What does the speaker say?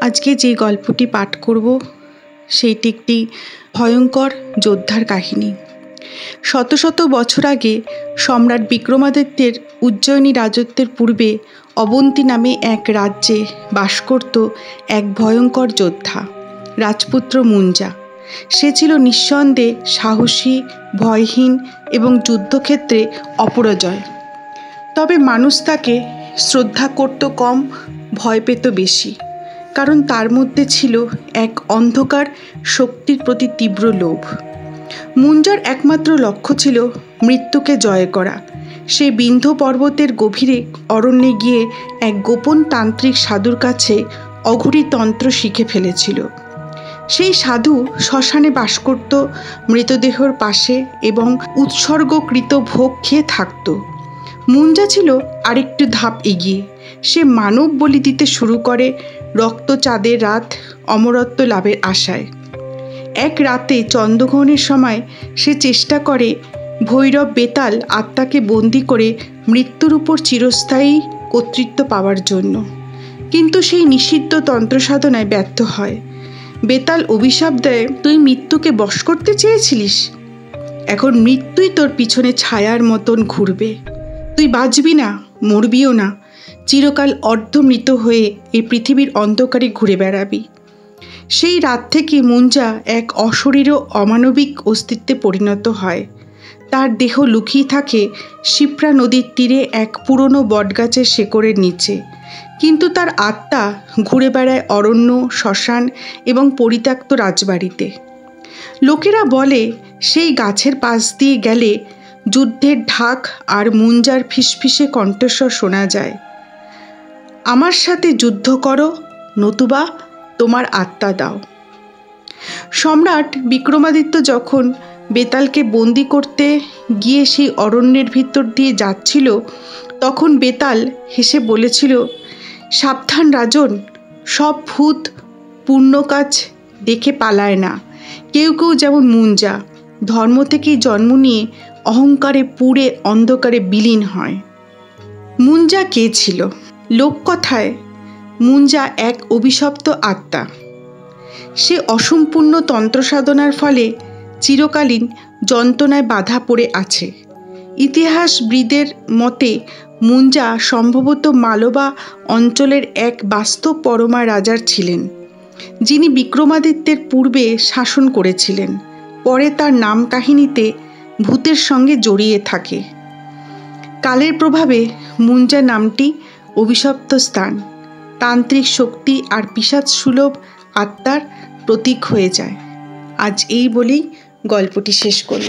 আজকে যে গল্পটি পাঠ করব সেইটি একটি ভয়ঙ্কর যোদ্ধার কাহিনী। শত শত বছর আগে সম্রাট বিক্রমাদিত্যের উজ্জয়িনী রাজত্বের পূর্বে অবন্তী নামে এক রাজ্যে বাস করত এক ভয়ঙ্কর যোদ্ধা, রাজপুত্র মুঞ্জা। সে ছিল নিঃসন্দেহে সাহসী, ভয়হীন এবং যুদ্ধক্ষেত্রে অপরাজয়। তবে মানুষ তাকে শ্রদ্ধা করত কম, ভয় পেত বেশি, কারণ তার মধ্যে ছিল এক অন্ধকার শক্তির প্রতি তীব্র লোভ। মুঞ্জার একমাত্র লক্ষ্য ছিল মৃত্যুকে জয় করা। সে বিন্ধ্য পর্বতের গভীরে অরণ্যে গিয়ে এক গোপন তান্ত্রিক সাধুর কাছে অঘরী তন্ত্র শিখে ফেলেছিল। সেই সাধু শ্মশানে বাস করত, মৃতদেহর পাশে, এবং উৎসর্গকৃত ভোগ খেয়ে থাকত। মুঞ্জা ছিল আরেকটু ধাপ এগিয়ে। সে মানব বলি দিতে শুরু করে রক্তচাঁদের রাত অমরত্ব লাভের আশায়। এক রাতে চন্দ্রগ্রহণের সময় সে চেষ্টা করে ভৈরব বেতাল আত্মাকে বন্দি করে মৃত্যুর উপর চিরস্থায়ী কর্তৃত্ব পাওয়ার জন্য, কিন্তু সেই নিষিদ্ধ তন্ত্র সাধনায় ব্যর্থ হয়। বেতাল অভিশাপ দেয়, তুই মৃত্যুকে বশ করতে চেয়েছিলিস, এখন মৃত্যুই তোর পিছনে ছায়ার মতন ঘুরবে। তুই বাঁচবি না, মরবিও না, চিরকাল অর্ধমৃত হয়ে এই পৃথিবীর অন্ধকারে ঘুরে বেড়াবি। সেই রাত থেকে মুঞ্জা এক অশরীর অমানবিক অস্তিত্বে পরিণত হয়। তার দেহ লুকিয়ে থাকে শিপ্রা নদীর তীরে এক পুরনো বটগাছের শেকড়ের নিচে, কিন্তু তার আত্মা ঘুরে বেড়ায় অরণ্য, শ্মশান এবং পরিত্যক্ত রাজবাড়িতে। লোকেরা বলে সেই গাছের পাশ দিয়ে গেলে যুদ্ধের ঢাক আর মুঞ্জার ফিসফিসে কণ্ঠস্বর শোনা যায়, আমার সাথে যুদ্ধ করো, নতুবা তোমার আত্মা দাও। সম্রাট বিক্রমাদিত্য যখন বেতালকে বন্দি করতে গিয়ে সেই অরণ্যের ভিতর দিয়ে যাচ্ছিল, তখন বেতাল হেসে বলেছিল, সাবধান রাজন, সব ভূত পূর্ণ কাজ দেখে পালায় না। কেউ কেউ যেমন মুঞ্জা ধর্ম থেকেই জন্ম নিয়ে অহংকারে পুড়ে অন্ধকারে বিলীন হয়। মুঞ্জা কে ছিল? লোককথায় মুঞ্জা এক অভিশপ্ত আত্মা। সে অসম্পূর্ণ তন্ত্র সাধনার ফলে চিরকালীন যন্ত্রণায় বাধা পড়ে আছে। ইতিহাসবিদদের মতে মুঞ্জা সম্ভবত মালবা অঞ্চলের এক বাস্তব পরমা রাজার ছিলেন, যিনি বিক্রমাদিত্যের পূর্বে শাসন করেছিলেন। পরে তার নাম কাহিনীতে ভূতের সঙ্গে জড়িয়ে থাকে। কালের প্রভাবে মুঞ্জা নামটি অভিশপ্ত স্থান, তান্ত্রিক শক্তি আর পিশাচ সুলভ আত্মার প্রতীক হয়ে যায়। আজ এই বলেই গল্পটি শেষ করলাম।